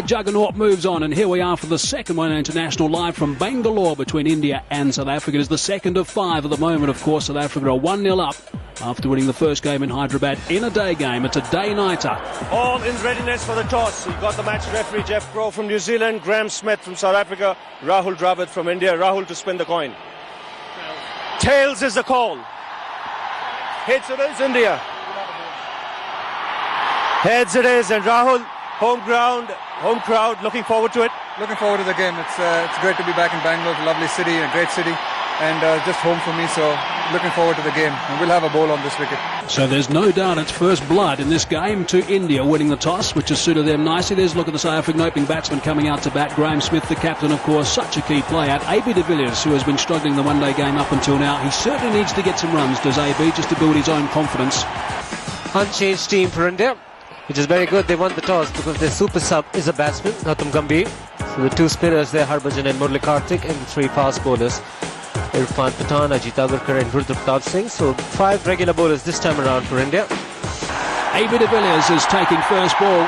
juggernaut moves on, and here we are for the second one international live from Bangalore between India and South Africa. It is the second of 5 at the moment, of course. South Africa are 1-0 up after winning the first game in Hyderabad in a day game. It's a day-nighter. All in readiness for the toss. You've got the match referee Jeff Crow from New Zealand, Graham Smith from South Africa, Rahul Dravid from India. Rahul to spin the coin. Tails is the call. Heads it is India. Heads it is, and Rahul, home crowd, looking forward to it. Looking forward to the game. It's great to be back in Bangalore. It's a lovely city, a great city, and just home for me. So looking forward to the game. And we'll have a bowl on this wicket. So there's no doubt it's first blood in this game to India winning the toss, which has suited them nicely. There's a look at the South African opening batsman coming out to bat. Graham Smith, the captain, of course, such a key player. AB de Villiers, who has been struggling the one-day game up until now, he certainly needs to get some runs, does AB, just to build his own confidence. Unchanged team for India, which is very good. They won the toss because their super sub is a batsman, Gautam Gambhir. So the two spinners there, Harbhajan and Murali Kartik, and 3 fast bowlers, Irfan Pathan, Ajit Agarkar and Rudra Pratap Singh. So 5 regular bowlers this time around for India. AB de Villiers is taking first ball.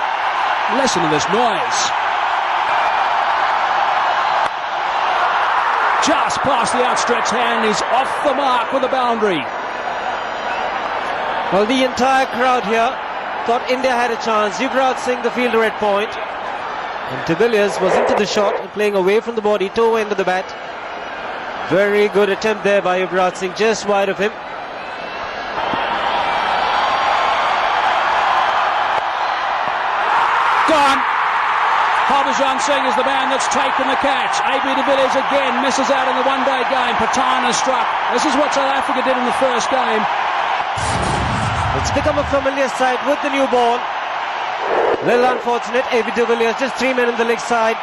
Listen to this noise. Just past the outstretched hand, he's off the mark with a boundary. Well, the entire crowd here thought India had a chance. Yuvraj Singh, the fielder at point. And de Villiers was into the shot and playing away from the body, toe end of the bat. Very good attempt there by Yuvraj Singh, just wide of him. Gone. Harbhajan Singh is the man that's taken the catch. AB de Villiers again misses out in the one-day game. Pathan has struck. This is what South Africa did in the first game. It's become a familiar sight with the new ball. Little unfortunate, AB de Villiers, just 3 men on the leg side.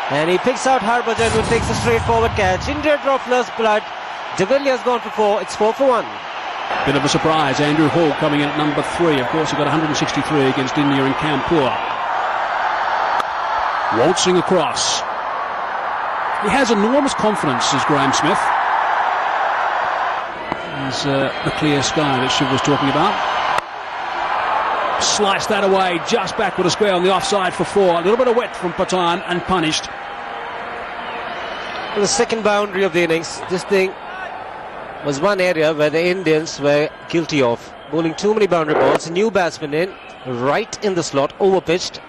And he picks out Harbhajan, who takes a straightforward catch. India draw first blood. De Villiers gone for 4. It's 4 for 1. Bit of a surprise. Andrew Hall coming in at number 3. Of course, he got 163 against India in Kanpur. Waltzing across. He has enormous confidence, as Graham Smith. There's the clear sky that Shiv was talking about. Sliced that away, just back with a square on the offside for 4. A little bit of wet from Pathan and punished. The second boundary of the innings. This thing was one area where the Indians were guilty of bowling too many boundary balls. A new batsman in, right in the slot, overpitched.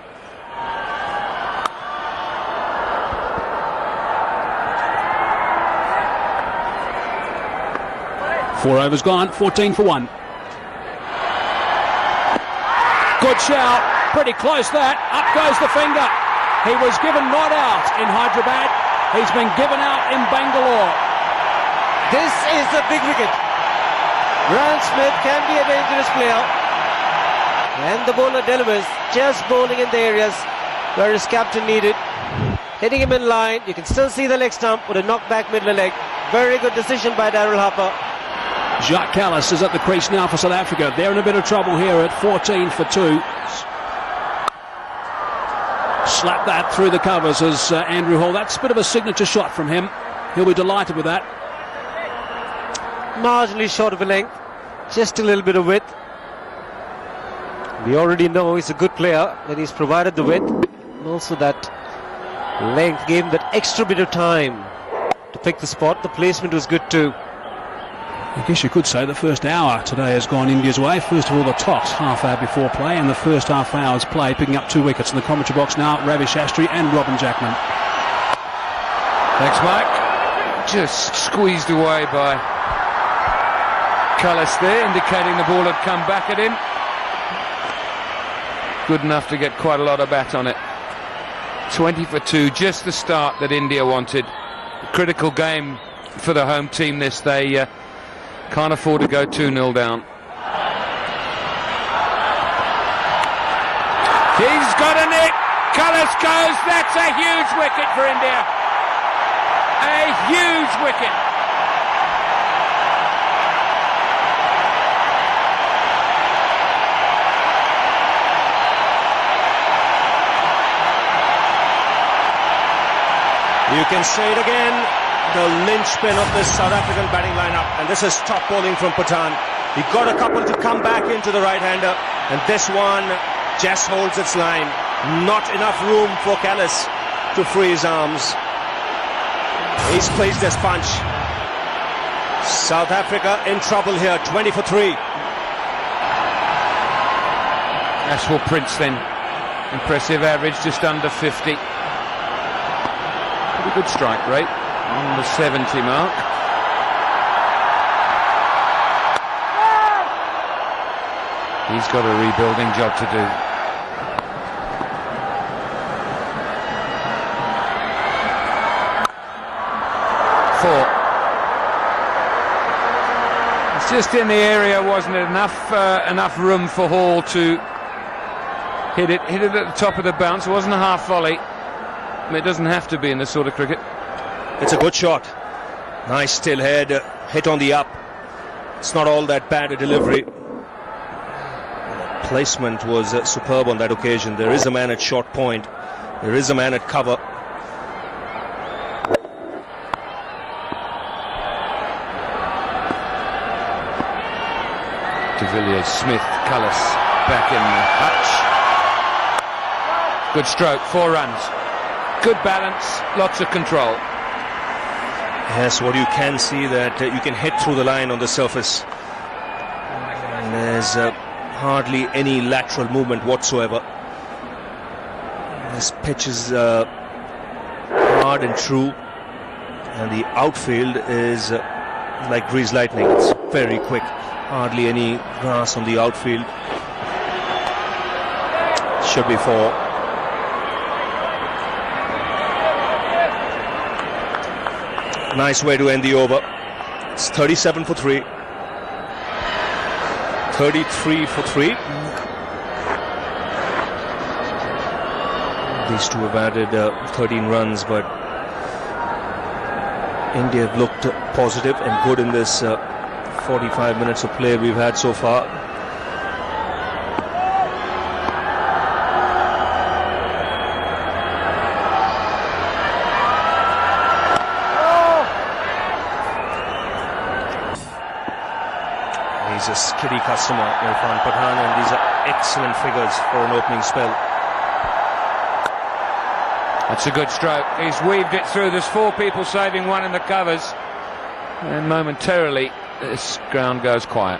Four overs gone, 14 for 1. Good shout, pretty close that. Up goes the finger. He was given not out in Hyderabad. He's been given out in Bangalore. This is a big wicket. Graham Smith can be a dangerous player. And the bowler delivers, just bowling in the areas where his captain needed. Hitting him in line. You can still see the leg stump with a knockback middle leg. Very good decision by Daryl Harper. Jacques Kallis is at the crease now for South Africa. They're in a bit of trouble here at 14 for 2. Slap that through the covers as Andrew Hall. That's a bit of a signature shot from him. He'll be delighted with that. Marginally short of a length. Just a little bit of width. We already know he's a good player, that he's provided the width. And also that length gave him that extra bit of time to pick the spot. The placement was good too. I guess you could say the first hour today has gone India's way. First of all, the toss, half hour before play, and the first half hour's play, picking up 2 wickets in the commentary box now. Ravi Shastri and Robin Jackman. Thanks, Mike. Just squeezed away by Kallis there, indicating the ball had come back at him. Good enough to get quite a lot of bat on it. 20 for 2, just the start that India wanted. A critical game for the home team this. They can't afford to go 2-0 down. He's got a nick. Kallis goes. That's a huge wicket for India. A huge wicket. You can say it again, the linchpin of this South African batting lineup, and this is top bowling from Pathan. He got a couple to come back into the right-hander, and this one just holds its line. Not enough room for Callis to free his arms. He's placed his punch. South Africa in trouble here, 20 for 3. Ashwell Prince then, impressive average, just under 50. Pretty good strike rate on the 70 mark. He's got a rebuilding job to do. It's just in the area, wasn't it? Enough room for Hall to hit it at the top of the bounce. It wasn't a half volley. I mean, it doesn't have to be in this sort of cricket. It's a good shot. Nice still head, hit on the up. It's not all that bad a delivery. Placement was superb on that occasion. There is a man at short point. There is a man at cover. De Villiers, Smith, Cullis back in the hutch. Good stroke, 4 runs. Good balance, lots of control. Yes, what you can see that you can hit through the line on the surface. And there's hardly any lateral movement whatsoever. This pitch is hard and true, and the outfield is like greased lightning. It's very quick. Hardly any grass on the outfield. Should be 4. Nice way to end the over. It's 37 for 3. 33 for 3. These two have added 13 runs, but India have looked positive and good in this 45 minutes of play we've had so far. He's a skiddy customer, Irfan Pathan, and these are excellent figures for an opening spell. That's a good stroke. He's weaved it through. There's 4 people saving one in the covers. And momentarily, this ground goes quiet.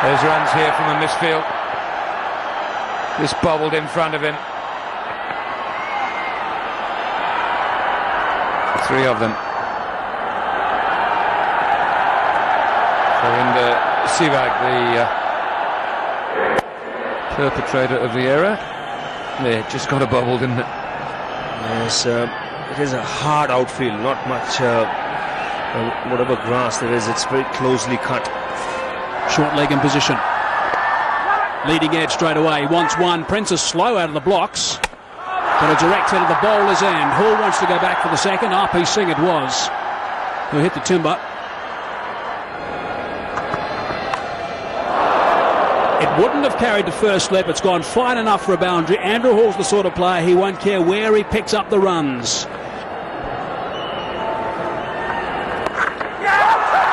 There's runs here from a misfield. Just bobbled in front of him. 3 of them. Surinder Sehwag, the perpetrator of the error. Yeah, just got a bobble, didn't it? Yes, it is a hard outfield, not much whatever grass there is, it's very closely cut. Short leg in position. Leading edge straight away. Wants one. Prince is slow out of the blocks. But a direct hit of the bowler's end. Hall wants to go back for the second. RP Singh it was, who hit the timber. It wouldn't have carried the first slip. It's gone fine enough for a boundary. Andrew Hall's the sort of player he won't care where he picks up the runs.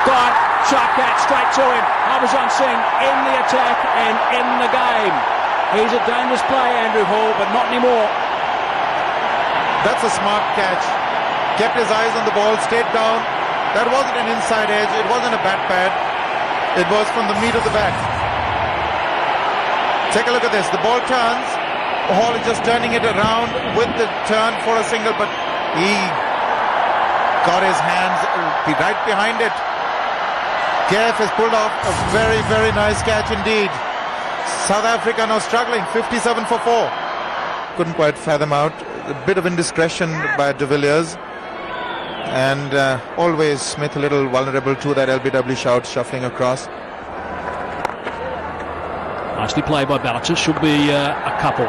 Gone. Sharp catch straight to him. Harbhajan Singh in the attack and in the game. He's a dangerous play, Andrew Hall, but not anymore. That's a smart catch. Kept his eyes on the ball, stayed down. That wasn't an inside edge. It wasn't a bat pad. It was from the meat of the bat. Take a look at this. The ball turns. Hall is just turning it around with the turn for a single, but he got his hands right behind it. KF has pulled off a very, very nice catch indeed. South Africa now struggling, 57 for 4. Couldn't quite fathom out. A bit of indiscretion by De Villiers. And always Smith a little vulnerable to that LBW shout shuffling across. Nicely played by Ballachus. Should be a couple.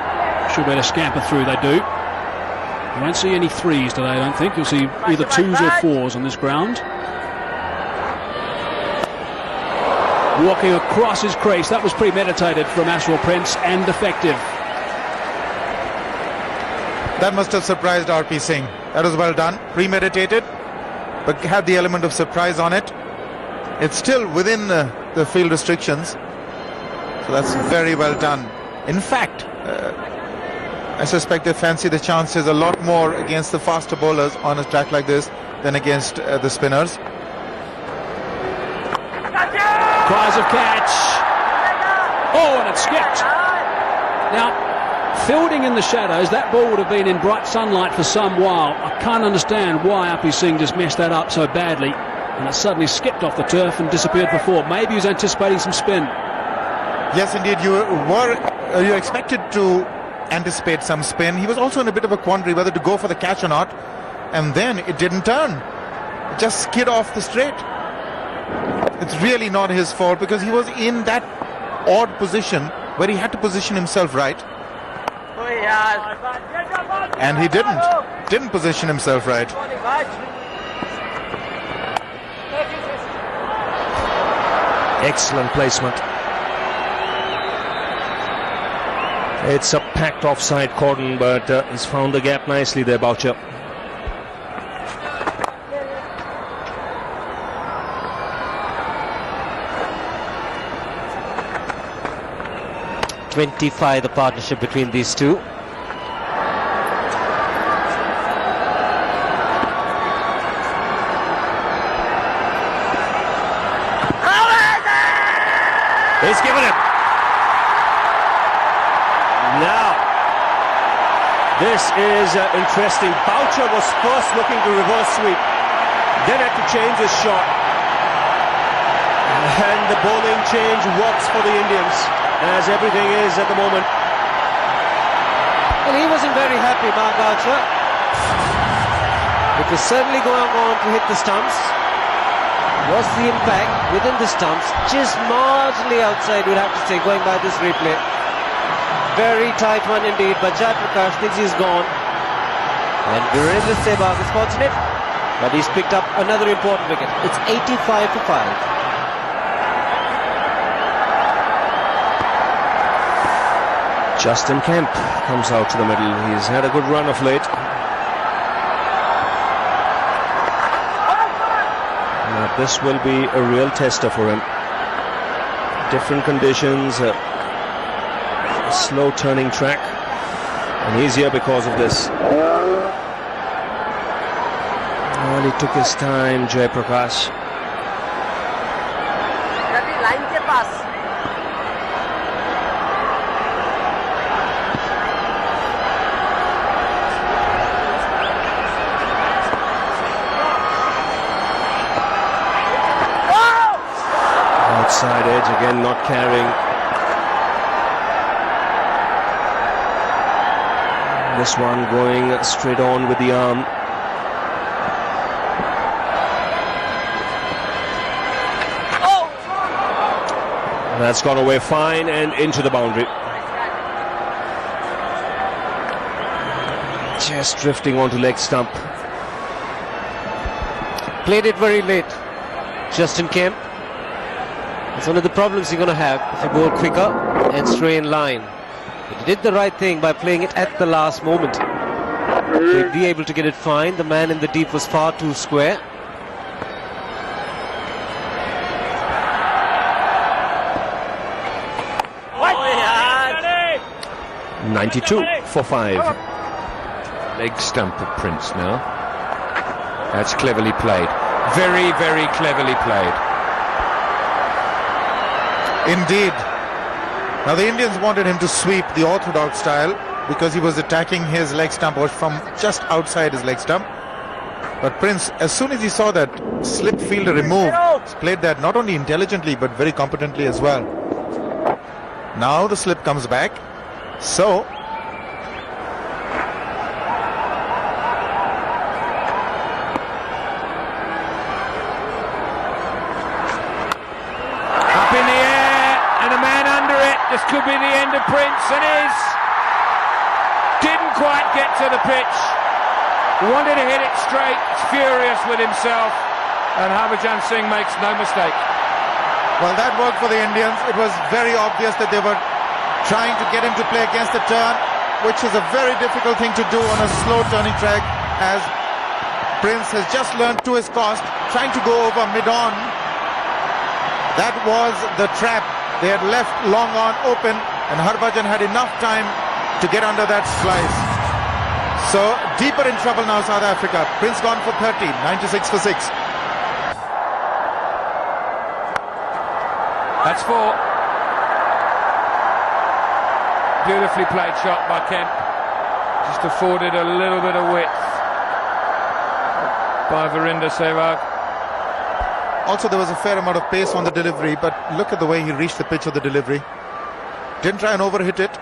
Should be able to scamper through. They do. You won't see any 3s today, I don't think. You'll see either 2s or 4s on this ground. Walking across his crease. That was premeditated from Ashwell Prince and effective. That must have surprised RP Singh. That was well done. Premeditated, but had the element of surprise on it. It's still within the field restrictions. So that's very well done. In fact, I suspect they fancy the chances a lot more against the faster bowlers on a track like this than against the spinners. Cries of catch. Oh, and it skipped. Now, fielding in the shadows, that ball would have been in bright sunlight for some while. I can't understand why Api Singh just messed that up so badly. And it suddenly skipped off the turf and disappeared for four. Maybe he was anticipating some spin. Yes, indeed, you expected to anticipate some spin. He was also in a bit of a quandary whether to go for the catch or not. And then it didn't turn. It just skid off the straight. It's really not his fault because he was in that odd position where he had to position himself right. And he didn't position himself right. Excellent placement. It's a packed offside cordon, but he's found the gap nicely there, Boucher. .25 the partnership between these two. He's given it. Now, this is interesting. Boucher was first looking to reverse sweep, then had to change his shot. And the bowling change works for the Indians, as everything is at the moment. Well, he wasn't very happy, Mark Boucher. It was certainly going on to hit the stumps. Was the impact within the stumps? Just marginally outside, we'd have to say, going by this replay. Very tight one indeed, but Jai Prakash thinks he's gone. And Virendra Sehwag is fortunate, but he's picked up another important wicket. It's 85 for 5. Justin Kemp comes out to the middle. He's had a good run of late. Now this will be a real tester for him. Different conditions, slow turning track, and he's here because of this. Well, he took his time, Jai Prakash. Outside edge again, not carrying. This one going straight on with the arm. That's gone away fine and into the boundary. Just drifting onto leg stump. Played it very late. Justin Kemp. It's one of the problems you're going to have if you bowl quicker and stray in line. But he did the right thing by playing it at the last moment. He'd be able to get it fine. The man in the deep was far too square. Oh, 92 for 5. Leg stump of Prince now. That's cleverly played. Very, very cleverly played. Indeed. Now the Indians wanted him to sweep the orthodox style because he was attacking his leg stump or from just outside his leg stump. But Prince, as soon as he saw that slip fielder removed, played that not only intelligently but very competently as well. Now the slip comes back. So this could be the end of Prince, and is. Didn't quite get to the pitch. Wanted to hit it straight. He's furious with himself, and Harbhajan Singh makes no mistake. Well, that worked for the Indians. It was very obvious that they were trying to get him to play against the turn, which is a very difficult thing to do on a slow turning track, as Prince has just learned to his cost, trying to go over mid-on. That was the trap. They had left long on open, and Harbhajan had enough time to get under that slice. So deeper in trouble now, South Africa. Prince gone for 30, 96 for 6. That's 4. Beautifully played shot by Kemp. Just afforded a little bit of width by Virender Sehwag. Also, there was a fair amount of pace on the delivery, but look at the way he reached the pitch of the delivery. Didn't try and overhit it,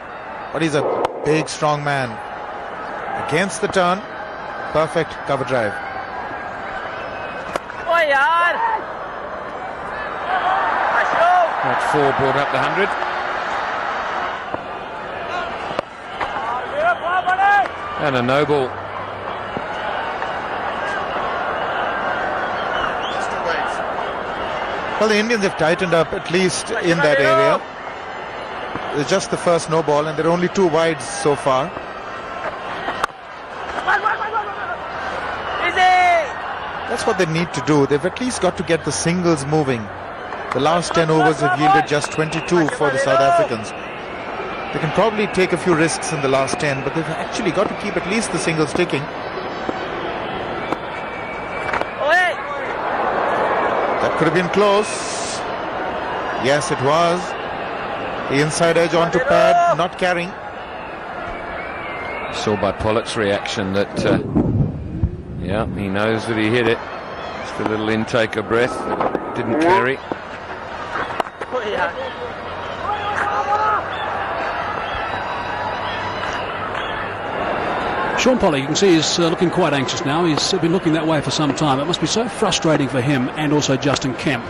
but he's a big, strong man. Against the turn, perfect cover drive. That 4 brought up the 100. And a no ball. Well, the Indians have tightened up, at least in that area. It's just the first no ball, and there are only 2 wides so far. That's what they need to do. They've at least got to get the singles moving. The last 10 overs have yielded just 22 for the South Africans. They can probably take a few risks in the last 10, but they've actually got to keep at least the singles ticking. That could have been close. Yes, it was. The inside edge onto pad, not carrying. Saw by Pollock's reaction that, yeah, he knows that he hit it. Just a little intake of breath, but didn't carry. Sean Pollock, you can see he's looking quite anxious now. He's been looking that way for some time. It must be so frustrating for him and also Justin Kemp,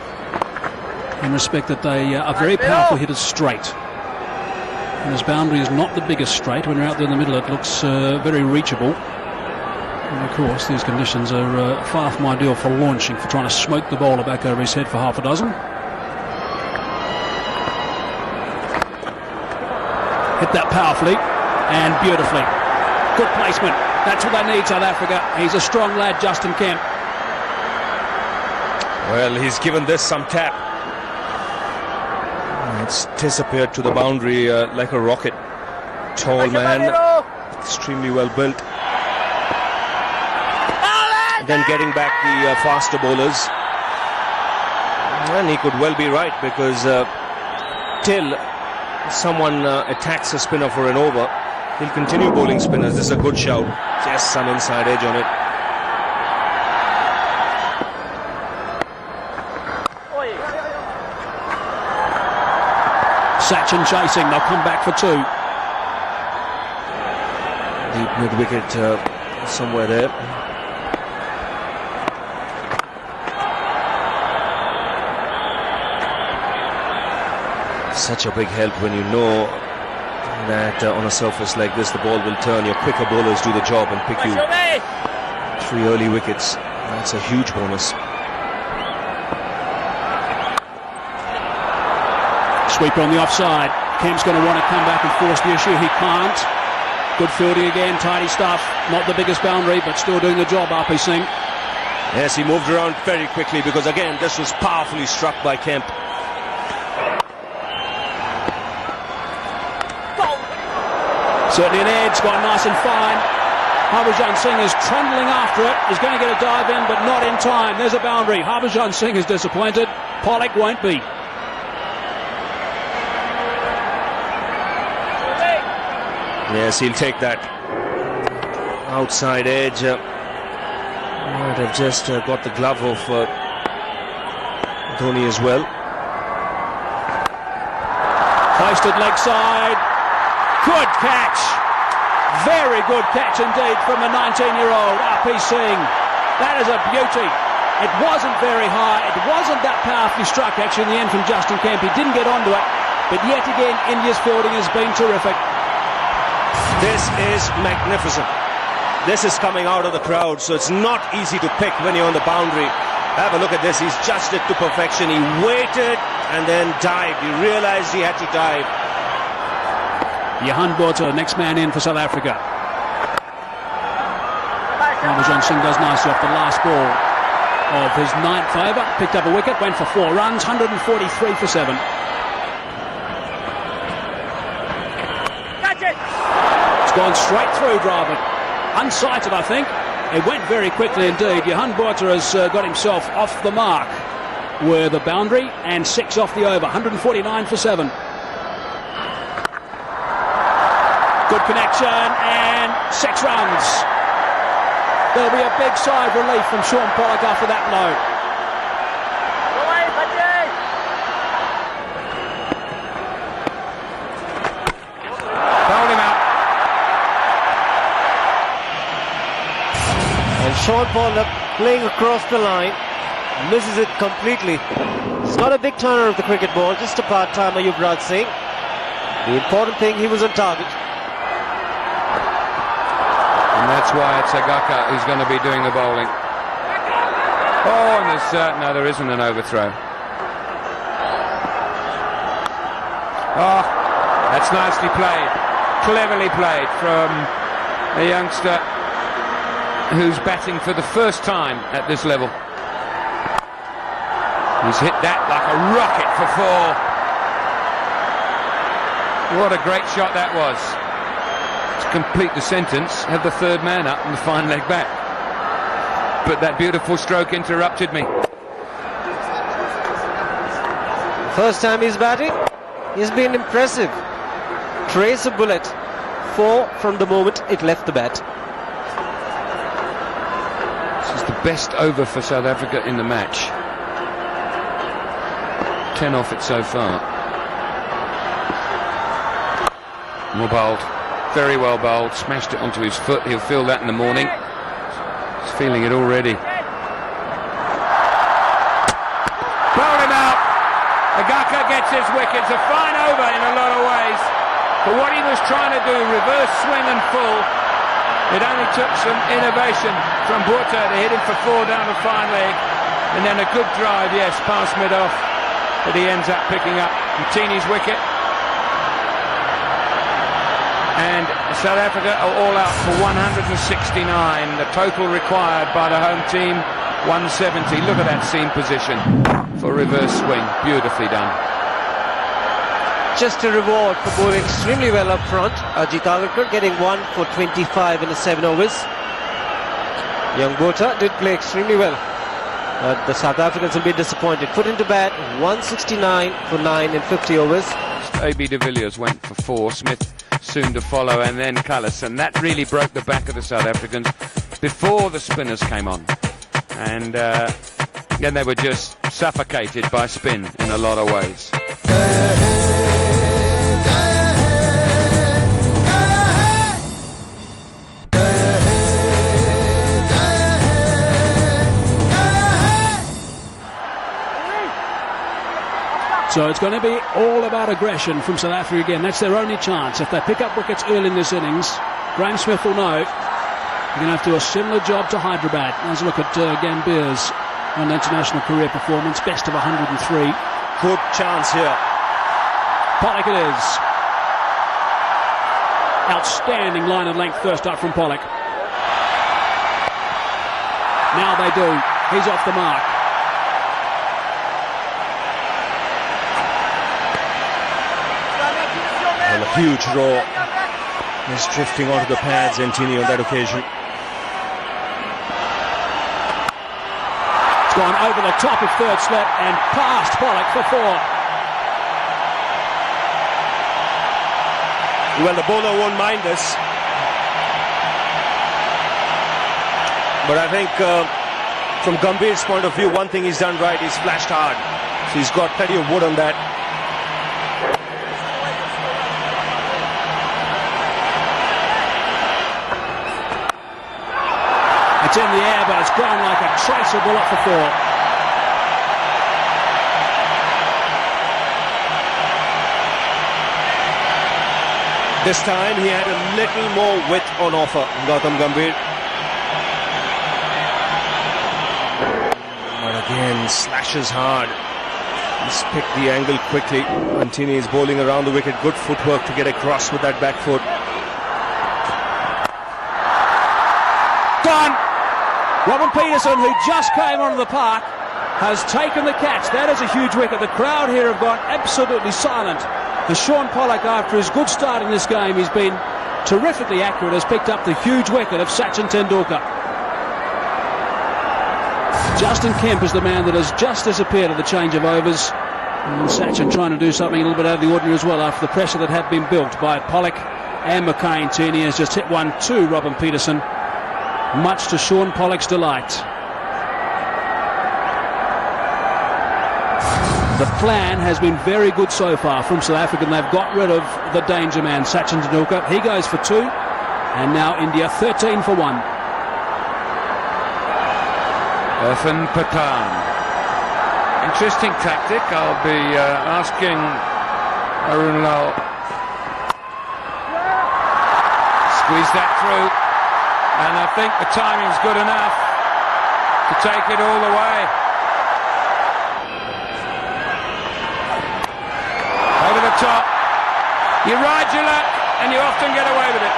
in respect that they are very powerful hitters straight. And his boundary is not the biggest straight. When you're out there in the middle, it looks very reachable. And of course, these conditions are far from ideal for launching, for trying to smoke the bowler back over his head for half a dozen. Hit that powerfully and beautifully. Good placement. That's what they need, South Africa. He's a strong lad, Justin Kemp. Well, he's given this some tap. It's disappeared to the boundary like a rocket. Tall man, extremely well built. And then getting back the faster bowlers. And he could well be right, because till someone attacks a spinner for an over, he'll continue bowling spinners. This is a good shout. Just some inside edge on it. Sachin chasing. They'll come back for 2. Deep mid-wicket somewhere there. Such a big help when you know that on a surface like this the ball will turn. Your quicker bowlers do the job and pick you 3 early wickets. That's a huge bonus. Sweeper on the offside. Kemp's going to want to come back and force the issue. He can't. Good fielding again, tidy stuff. Not the biggest boundary, but still doing the job, RP Singh. Yes, he moved around very quickly, because again this was powerfully struck by Kemp. Certainly an edge, gone nice and fine. Harbhajan Singh is trundling after it. He's going to get a dive in, but not in time. There's a boundary. Harbhajan Singh is disappointed. Pollock won't be. Yes, he'll take that. Outside edge. Might have just got the glove of Dhoni as well. Hoisted leg side. Good catch. Very good catch indeed from the 19-year-old RP Singh. That is a beauty. It wasn't very high. It wasn't that powerfully struck actually in the end from Justin Kemp. He didn't get onto it. But yet again, India's fielding has been terrific. This is magnificent. This is coming out of the crowd, so it's not easy to pick when you're on the boundary. Have a look at this. He's judged it to perfection. He waited and then dived. He realized he had to dive. Johan Botha, next man in for South Africa. Harbhajan Singh does nicely off the last ball. of his 9th over. Picked up a wicket, went for 4 runs, 143 for 7. It's gone straight through Dravid. Unsighted, I think. It went very quickly indeed. Johan Botha has got himself off the mark with a boundary and 6 off the over. 149 for 7. Good connection and 6 runs. There'll be a big sigh of relief from Sean Pollock after that blow. Hold him out. And Sean Pollock playing across the line, misses it completely. It's not a big turner of the cricket ball, just a part-timer, Yuvraj Singh. The important thing, he was on target. And that's why it's Agaka who's going to be doing the bowling. Oh, and there's no, there isn't an overthrow. Oh, that's nicely played, cleverly played from a youngster who's batting for the first time at this level. He's hit that like a rocket for 4. What a great shot that was. To complete the sentence, have the third man up and the fine leg back. But that beautiful stroke interrupted me. First time he's batting, he's been impressive. Trace a bullet, 4 from the moment it left the bat. This is the best over for South Africa in the match. 10 off it so far. More bowled. Very well bowled. Smashed it onto his foot. He'll feel that in the morning. He's feeling it already. Bowled him out. Agaka gets his wicket. It's a fine over in a lot of ways. For what he was trying to do, reverse swing and full, it only took some innovation from Botha to hit him for 4 down the fine leg. And then a good drive, yes, past mid-off. But he ends up picking up Mtini's wicket. And South Africa are all out for 169. The total required by the home team, 170. Look at that seam position for reverse swing. Beautifully done. Just a reward for bowling extremely well up front. Ajit Agarkar getting 1 for 25 in the 7 overs. Young Botha did play extremely well. But the South Africans will be disappointed. Put into bat, 169 for 9 in 50 overs. AB de Villiers went for 4. Smith soon to follow, and then Cullis. And that really broke the back of the South Africans before the spinners came on. And then they were just suffocated by spin in a lot of ways. So it's going to be all about aggression from South Africa again. That's their only chance. If they pick up wickets early in this innings, Graham Smith will know you're going to have to do a similar job to Hyderabad. Let's look at Gambhir's international career performance, best of 103. Good chance here. Pollock it is. Outstanding line and length first up from Pollock. Now they do. He's off the mark. Well, a huge roar. He's drifting onto the pads, Ntini, on that occasion. It's gone over the top of third slip and past Pollock for 4. Well, the bowler won't mind this. But I think from Gambhir's point of view, one thing he's done right, he's flashed hard. So he's got plenty of wood on that. It's in the air, but it's gone like a tracer bullet for 4. This time he had a little more width on offer, Gautam Gambhir. But again, slashes hard. He's picked the angle quickly. Ntini is bowling around the wicket. Good footwork to get across with that back foot. Gone! Robin Peterson, who just came onto the park, has taken the catch. That is a huge wicket. The crowd here have gone absolutely silent. And Sean Pollock, after his good start in this game, he's been terrifically accurate, has picked up the huge wicket of Sachin Tendulkar. Justin Kemp is the man that has just disappeared at the change of overs. And Sachin trying to do something a little bit out of the ordinary as well after the pressure that had been built by Pollock and McCain. Tierney has just hit one to Robin Peterson, much to Sean Pollock's delight. The plan has been very good so far from South Africa, and they've got rid of the danger man, Sachin Tendulkar. He goes for 2, and now India 13 for 1. Irfan Pathan. Interesting tactic. I'll be asking Arun Lal. Squeeze that through, and I think the timing's good enough to take it all the way. Over the top. You ride your luck, and you often get away with it.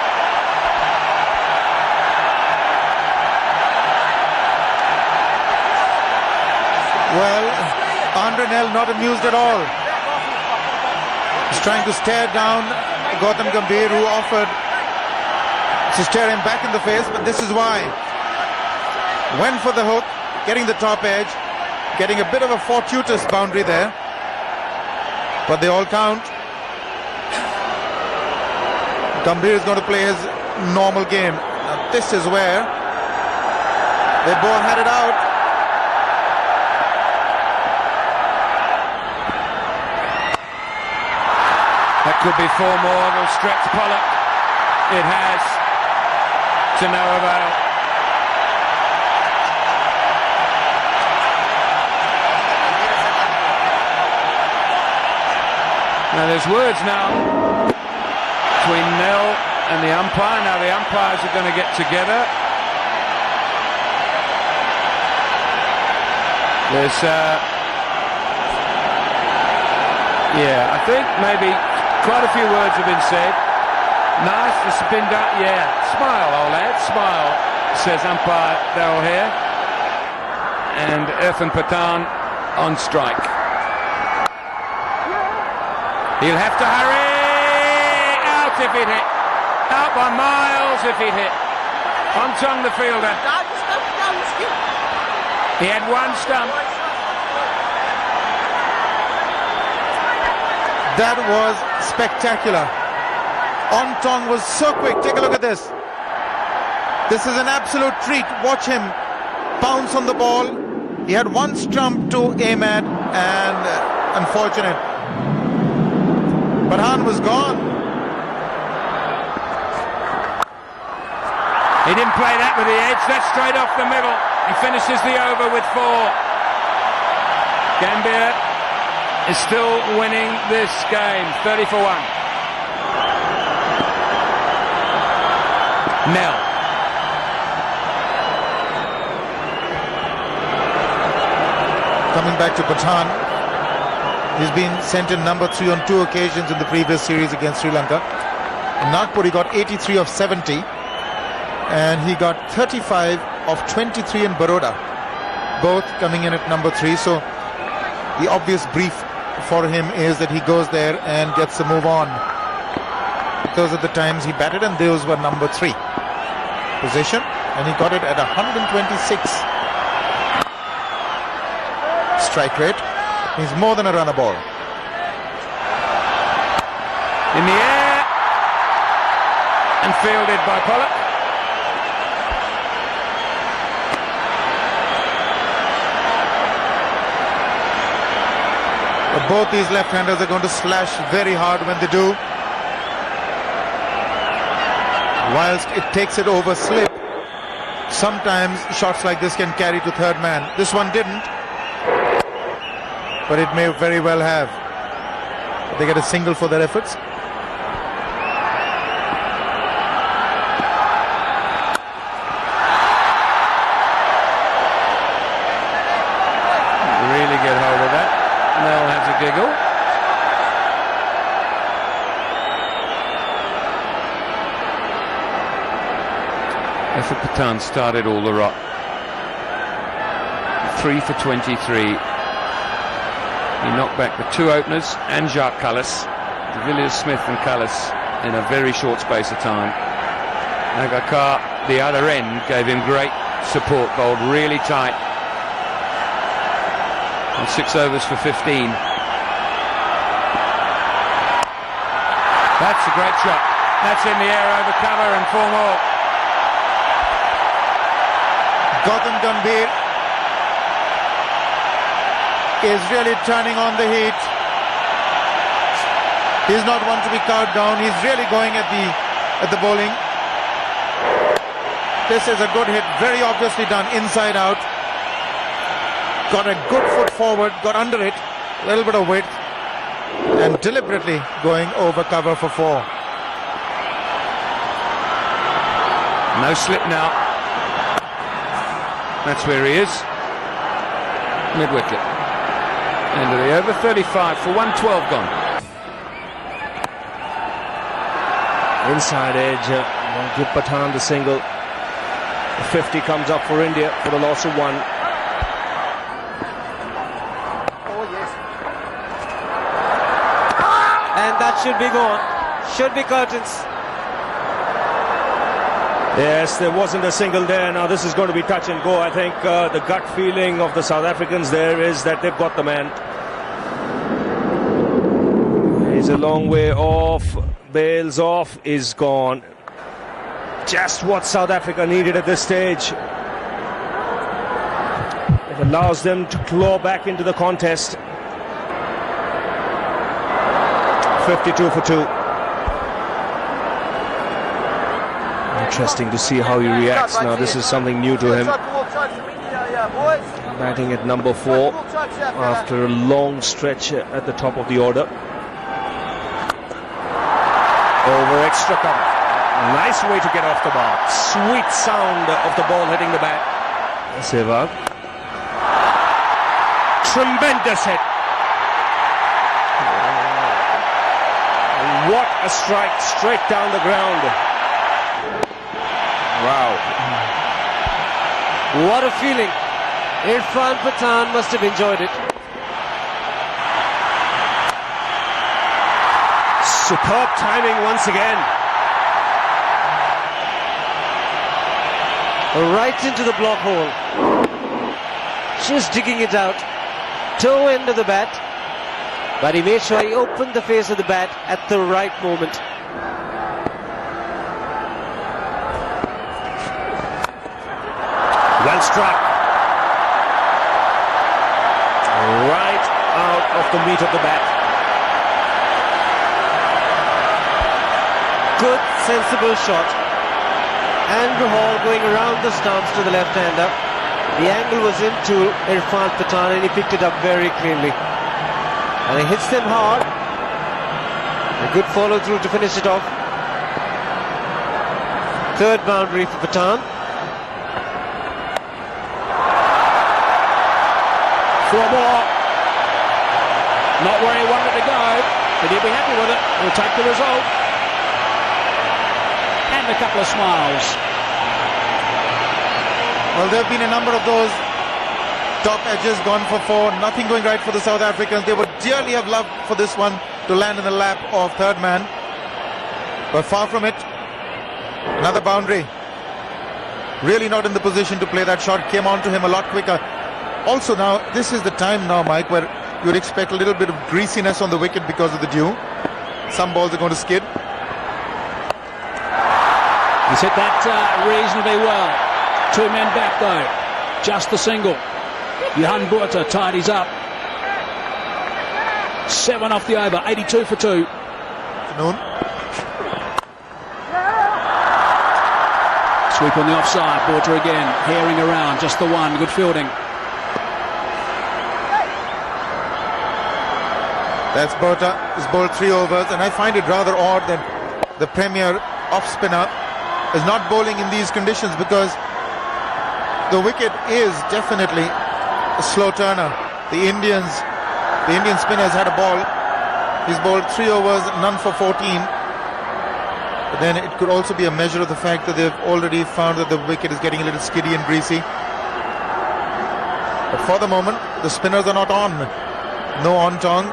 Well, Andre Nell not amused at all. He's trying to stare down Gautam Gambhir, who offered to stare him back in the face, but this is why. Went for the hook, getting the top edge, getting a bit of a fortuitous boundary there. But they all count. Gambhir is going to play his normal game. Now this is where they both had it out. That could be 4 more. It'll stretch Pollock. It has, to no avail. Now there's words now between Nell and the umpire. Now the umpires are going to get together. There's yeah, I think maybe quite a few words have been said. Nice, this has been done. Yeah, smile, old lad, smile, says umpire Darrell Hare. And Irfan Pathan on strike. He'll have to hurry. Out if it hit. Out by miles if it hit. Ontong the fielder. He had one stump. That was spectacular. Ontong was so quick. Take a look at this. This is an absolute treat. Watch him bounce on the ball. He had one stump to aim at, and unfortunate. Pathan was gone. He didn't play that with the edge. That's straight off the middle. He finishes the over with 4. Gambhir is still winning this game, 30 for 1. Nell. Coming back to Pathan, he's been sent in number 3 on 2 occasions in the previous series against Sri Lanka. In Nagpur he got 83 of 70, and he got 35 of 23 in Baroda, both coming in at number 3. So the obvious brief for him is that he goes there and gets a move on. Those are the times he batted, and those were number 3 position, and he got it at 126 strike rate. He's more than a runner ball. In the air and fielded by Pollock. But both these left-handers are going to slash very hard when they do. Whilst it takes it over slip, sometimes shots like this can carry to third man. This one didn't, but it may very well have. They get a single for their efforts. Really get hold of that. Nell has a giggle. Irfan Pathan started all the right. 3 for 23. He knocked back the two openers and Jacques Cullis, de Villiers, Smith and Cullis, in a very short space of time. Agakar, the other end, gave him great support, bowled really tight. On 6 overs for 15. That's a great shot. That's in the air over cover and 4 more. Gautam Gambhir is really turning on the heat. He's not one to be cowed down. He's really going at the bowling. This is a good hit, very obviously done inside out. Got a good foot forward, got under it, a little bit of width, and deliberately going over cover for 4. No slip now. That's where he is. Mid-wicket. End of the over, 35 for 112 gone. Inside edge, give Pathan the single. The 50 comes up for India for the loss of 1. And that should be gone. Should be curtains. Yes, there wasn't a single there. Now this is going to be touch and go. I think the gut feeling of the South Africans there is that they've got the man. He's a long way off. Bails off, is gone. Just what South Africa needed at this stage. It allows them to claw back into the contest. 52 for 2. Interesting to see how he reacts now. This is something new to him. Batting at number 4 after a long stretch at the top of the order. Over extra cover. Nice way to get off the mark. Sweet sound of the ball hitting the bat. Sehwag. Tremendous hit. What a strike straight down the ground. Wow. What a feeling. Irfan Pathan must have enjoyed it. Superb timing once again. Right into the block hole. Just digging it out. Toe end of the bat. But he made sure he opened the face of the bat at the right moment. Well struck. Right out of the meat of the bat. Good, sensible shot. Andrew Hall going around the stumps to the left-hander. The angle was into Irfan Pathan and he picked it up very cleanly. And he hits them hard. A good follow-through to finish it off. Third boundary for Pathan. 4 more. Not where he wanted to go, but he'll be happy with it. He'll take the result. And a couple of smiles. Well, there have been a number of those top edges gone for 4. Nothing going right for the South Africans. They would dearly have loved for this one to land in the lap of third man. But far from it. Another boundary. Really not in the position to play that shot. Came on to him a lot quicker. Also now, this is the time now, Mike, where you would expect a little bit of greasiness on the wicket because of the dew. Some balls are going to skid. He's hit that reasonably well. 2 men back though. Just the single. Johan Botha tidies up. 7 off the over. 82 for 2. Afternoon. Sweep on the offside. Botha again. Herring around. Just the one. Good fielding. That's Botha. He's bowled 3 overs, and I find it rather odd that the premier off-spinner is not bowling in these conditions, because the wicket is definitely a slow turner. The Indian spinner has had a ball. He's bowled 3 overs, none for 14. But then it could also be a measure of the fact that they've already found that the wicket is getting a little skiddy and greasy. But for the moment, the spinners are not on. No on-tong,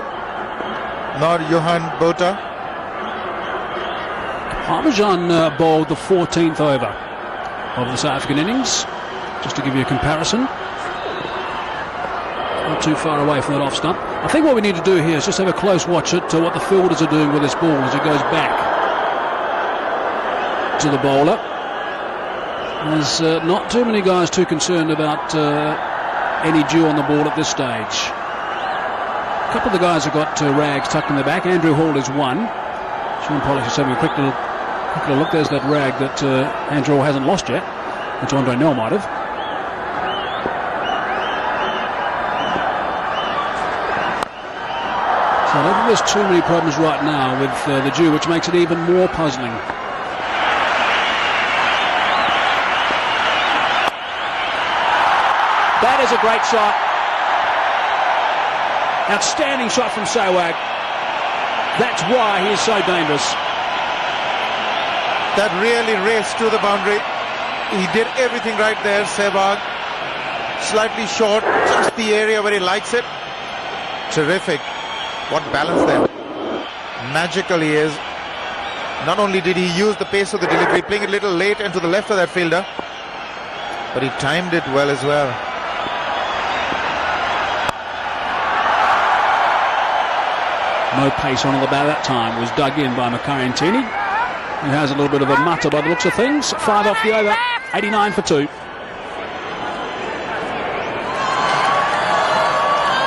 nor Johan Botha. Parmesan bowled the 14th over of the South African innings, just to give you a comparison. Not too far away from that off stump. I think what we need to do here is just have a close watch at what the fielders are doing with this ball as it goes back to the bowler. There's not too many guys too concerned about any dew on the ball at this stage. A couple of the guys have got rags tucked in the back. Andrew Hall is one. Sean Pollock is having a quick little look. There's that rag that Andrew Hall hasn't lost yet, which Andre Nell might have. So I don't think there's too many problems right now with the dew, which makes it even more puzzling. That is a great shot. Outstanding shot from Sehwag. That's why he is so dangerous. That really raced to the boundary. He did everything right there, Sehwag. Slightly short, just the area where he likes it. Terrific. What balance there. Magical he is. Not only did he use the pace of the delivery, playing it a little late and to the left of that fielder, but he timed it well as well. No pace on the bat that time. Was dug in by Makariantini, who has a little bit of a mutter by the looks of things. 5 off the over, 89 for 2.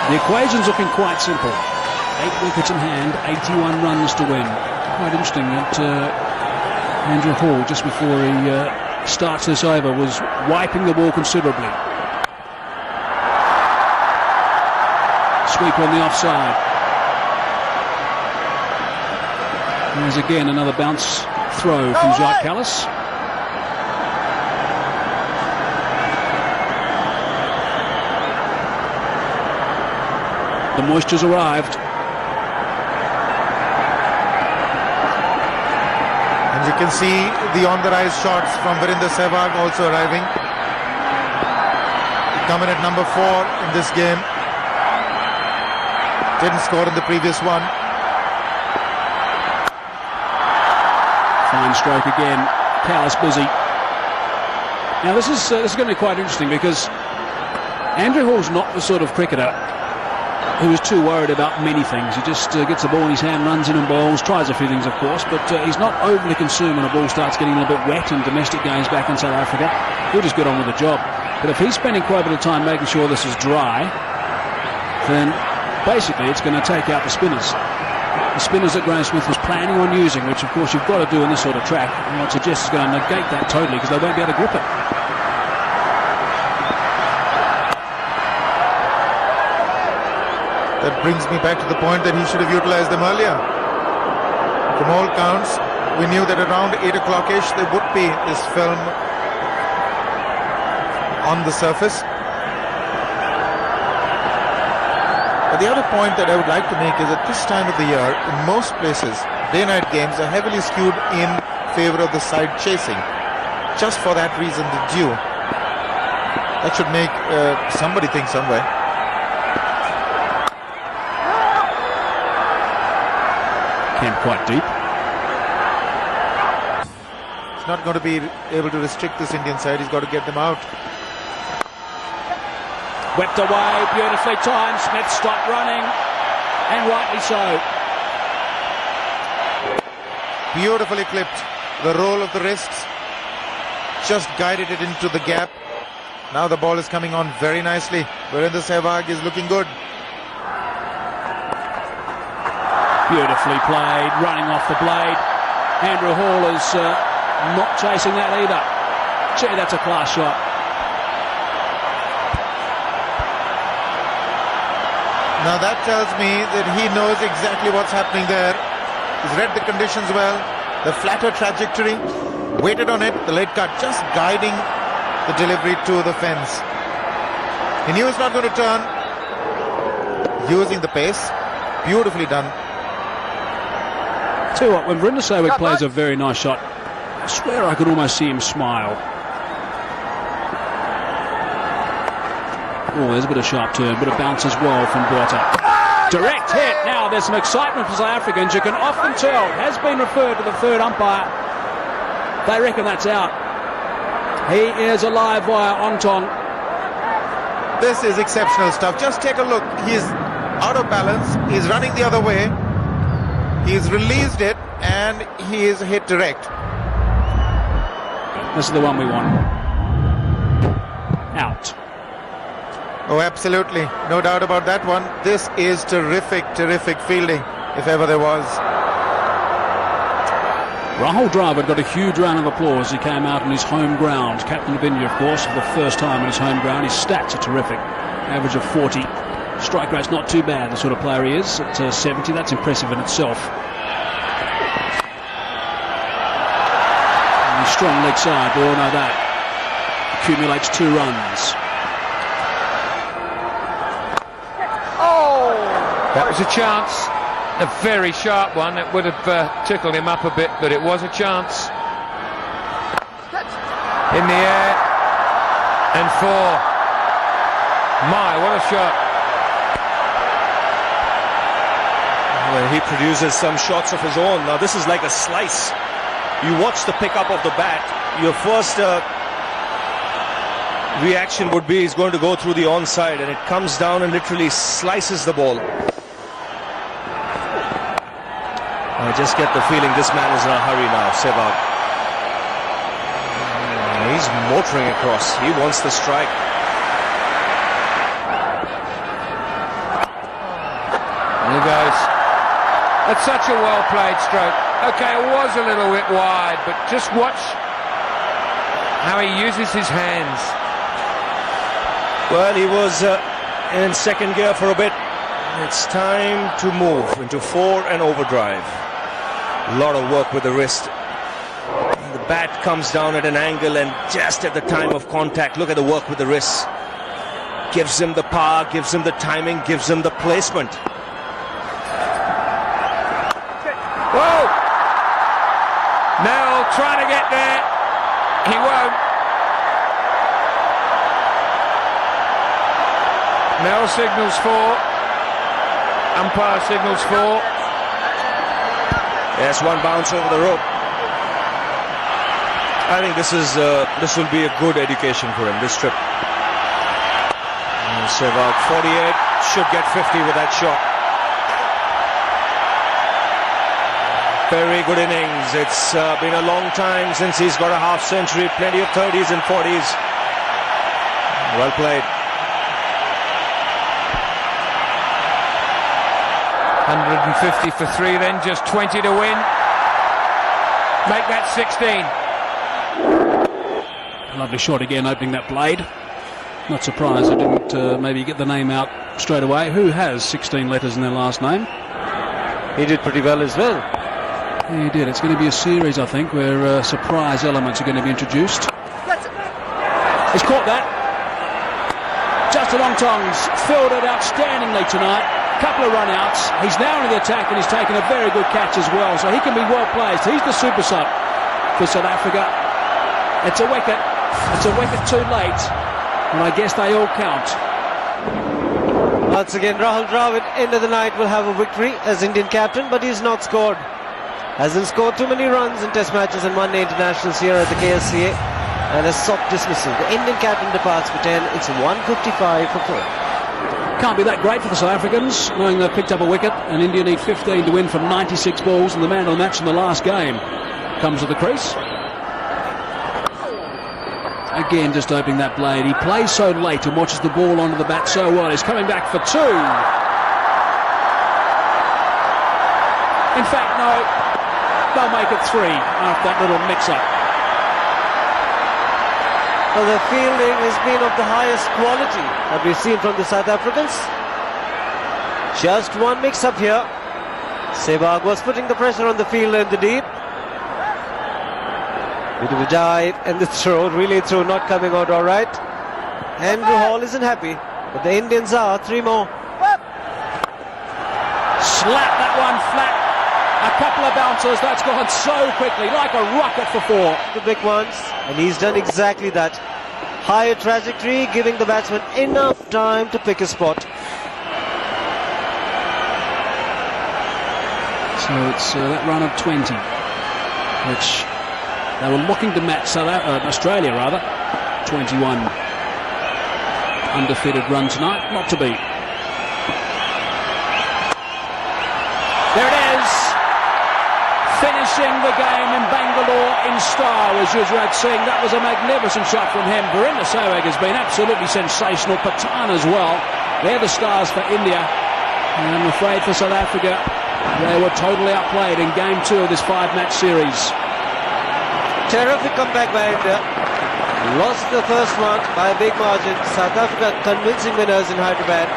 The equation's looking quite simple. 8 wickets in hand, 81 runs to win. Quite interesting that Andrew Hall, just before he starts this over, was wiping the ball considerably. Sweep on the offside. There's again another bounce throw from Jacques Kallis. The moisture's arrived. And you can see the on-the-rise shots from Virender Sehwag also arriving. Coming at number 4 in this game. Didn't score in the previous one. Fine stroke again. Kallis busy. Now this is going to be quite interesting because Andrew Hall's not the sort of cricketer who is too worried about many things. He just gets the ball in his hand, runs in and bowls, tries a few things of course, but he's not overly concerned when a ball starts getting a little bit wet in domestic games back in South Africa. He'll just get on with the job. But if he's spending quite a bit of time making sure this is dry, then basically it's going to take out the spinners. The spinners that Graham Smith was planning on using, which of course you've got to do in this sort of track, and what suggests is going to negate that totally because they won't be able to grip it. That brings me back to the point that he should have utilized them earlier. From all counts, we knew that around 8 o'clock-ish there would be this film on the surface. But the other point that I would like to make is at this time of the year, in most places, day-night games are heavily skewed in favor of the side chasing. Just for that reason, the dew. That should make somebody think some way. Came quite deep. He's not going to be able to restrict this Indian side. He's got to get them out. Whipped away, beautifully timed. Smith stopped running, and rightly so. Beautifully clipped. The roll of the wrists just guided it into the gap. Now the ball is coming on very nicely. Virender Sehwag is looking good. Beautifully played, running off the blade. Andrew Hall is not chasing that either. Gee, that's a class shot. Now that tells me that he knows exactly what's happening there. He's read the conditions well. The flatter trajectory, waited on it, the late cut, just guiding the delivery to the fence. He knew it's not going to turn. Using the pace. Beautifully done. Tell you what, when Virender Sehwag plays a very nice shot, I swear I could almost see him smile. Oh, there's a bit of sharp turn, bit of bounce as well from Botha. Direct hit. Now there's some excitement for South Africans. You can often tell. Has been referred to the third umpire. They reckon that's out. He is alive via Ontong. This is exceptional stuff. Just take a look. He's out of balance. He's running the other way. He's released it and he is hit direct. This is the one we want. Out. Oh, absolutely. No doubt about that one. This is terrific, terrific fielding, if ever there was. Rahul Dravid got a huge round of applause. He came out on his home ground. Captain of India, of course, for the first time on his home ground. His stats are terrific. Average of 40. Strike rate's not too bad, the sort of player he is. At 70, that's impressive in itself. And he's strong leg side, we all know that. Accumulates 2 runs. That was a chance, a very sharp one. It would have tickled him up a bit, but it was a chance. In the air, and 4. My, what a shot. Well, he produces some shots of his own. Now this is like a slice. You watch the pickup of the bat. Your first reaction would be he's going to go through the onside, and it comes down and literally slices the ball. I just get the feeling this man is in a hurry now, Sehwag. He's motoring across. He wants the strike. There he goes. That's such a well-played stroke. Okay, it was a little bit wide, but just watch how he uses his hands. Well, he was in second gear for a bit. It's time to move into 4 and overdrive. A lot of work with the wrist. The bat comes down at an angle, and just at the time of contact, look at the work with the wrist. Gives him the power, gives him the timing, gives him the placement. Whoa! Nell trying to get there. He won't. Nell signals 4. Umpire signals 4. Yes, one bounce over the rope. I think this will be a good education for him, this trip. So about 48, should get 50 with that shot. Very good innings. It's been a long time since he's got a half century. Plenty of 30s and 40s. Well played. 150 for 3, then just 20 to win. Make that 16. Lovely shot again, opening that blade. Not surprised I didn't maybe get the name out straight away. Who has 16 letters in their last name? He did pretty well as well. Yeah, he did. It's going to be a series, I think, where surprise elements are going to be introduced. He's caught that. Justin Ontong's fielded outstandingly tonight. Couple of run-outs. He's now in the attack, and he's taken a very good catch as well, so he can be well placed. He's the super sub for South Africa. It's a wicket. It's a wicket too late, and I guess they all count. Once again, Rahul Dravid, end of the night, will have a victory as Indian captain, but he's not scored. Hasn't scored too many runs in test matches and one-day internationals here at the KSCA, and a soft dismissal. The Indian captain departs for 10. It's 155 for 4. Can't be that great for the South Africans, knowing they've picked up a wicket, and India need 15 to win from 96 balls, and the man of the match in the last game comes to the crease. Again, just opening that blade. He plays so late and watches the ball onto the bat so well. He's coming back for 2. In fact, no, they'll make it 3 after that little mix-up. Well, the fielding has been of the highest quality that we've seen from the South Africans. Just one mix-up here. Sehwag was putting the pressure on the fielder in the deep. Bit of a dive and the throw, relay throw not coming out all right. Andrew Hall isn't happy, but the Indians are. 3 more. Slap that one flat. A couple of bouncers, that's gone so quickly, like a rocket for 4. The big ones, and he's done exactly that. higher trajectory, giving the batsman enough time to pick a spot. So it's that run of 20, which they were looking to match Australia, rather. 21 undefeated run tonight, not to beat. There it is, finishing the game in Bangalore in style, as Yuzraj Singh. That was a magnificent shot from him. Virender Sehwag has been absolutely sensational. Pathan as well. They're the stars for India. And I'm afraid for South Africa, they were totally outplayed in game 2 of this 5-match series. Terrific comeback by India. Lost the first one by a big margin. South Africa convincing winners in Hyderabad.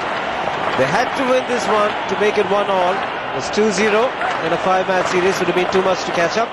They had to win this one to make it 1-all. It was 2-0 in a 5-match series. Would have been too much to catch up.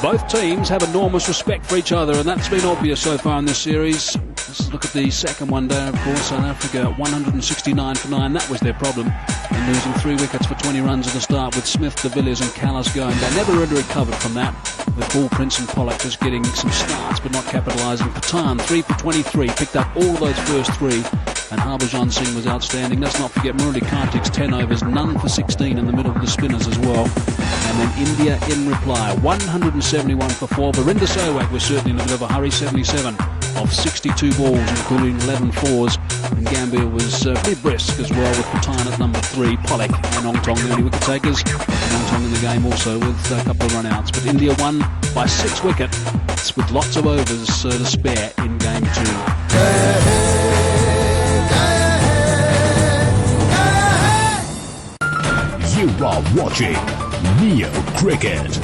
Both teams have enormous respect for each other, and that's been obvious so far in this series. Let's look at the second one day, of course. South Africa 169 for 9. That was their problem, in losing 3 wickets for 20 runs at the start, with Smith, De Villiers and Callis going. They never really recovered from that, with Paul Prince and Pollock just getting some starts but not capitalising. Pathan 3 for 23, picked up all those first 3, and Harbhajan Singh was outstanding. Let's not forget Murali Kartik's 10 overs, none for 16 in the middle of the spinners as well. And then India in reply, 171 for 4. Virender Sehwag was certainly in a bit of a hurry, 77 of 62 balls, including 11 fours. And Gambia was pretty brisk as well, with Pathan at number 3, Pollock and Ongtong the only wicket takers. And Ongtong in the game also with a couple of run-outs. But India won by 6 wickets with lots of overs to spare in game 2. You are watching Neo Cricket.